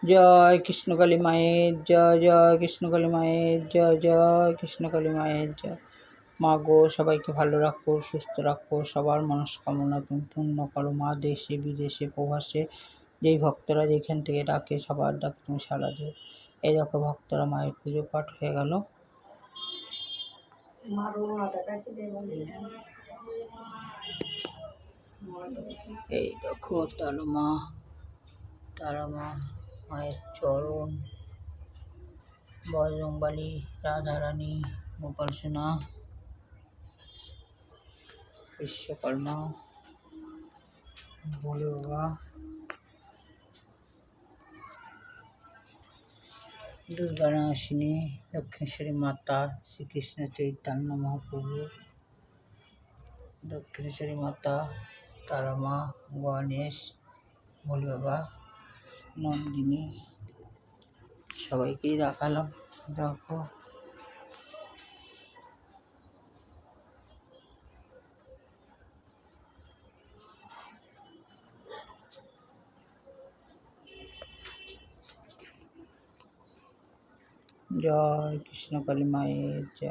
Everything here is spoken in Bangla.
জয় কৃষ্ণকালী মায়ের জয়, জয় কৃষ্ণকালী মায়ের জয়, জয় কৃষ্ণকালী মায়ের জয়। মা গো, সবাইকে ভালো রাখো, সুস্থ রাখো, সবার মনস্কামনা তুমি পূর্ণ করো মা। দেশে বিদেশে প্রবাসে যেই ভক্তরা যেখান থেকে ডাকে সবার ডাক তুমি সাড়া দিও। এই দেখো ভক্তরা মায়ের পুজো পাঠ হয়ে গেল। এই দেখো তারা মা মায়ের চরণ, বজরংবলী, রাধারানী, গোপাল সোনা, বিশ্বকর্মা, ভোলে বাবা, দুর্গা নাসিনী, দক্ষিণেশ্বরী মাতা, শ্রীকৃষ্ণ চৈতন্য মহাপ্রভু, দক্ষিণেশ্বরী মাতা, তারা মা, গণেশ, ভোলে বাবা, নন্দিনী, সবাইকেই দেখালাম। দেখো জয় কৃষ্ণকালী মায়ের জয়।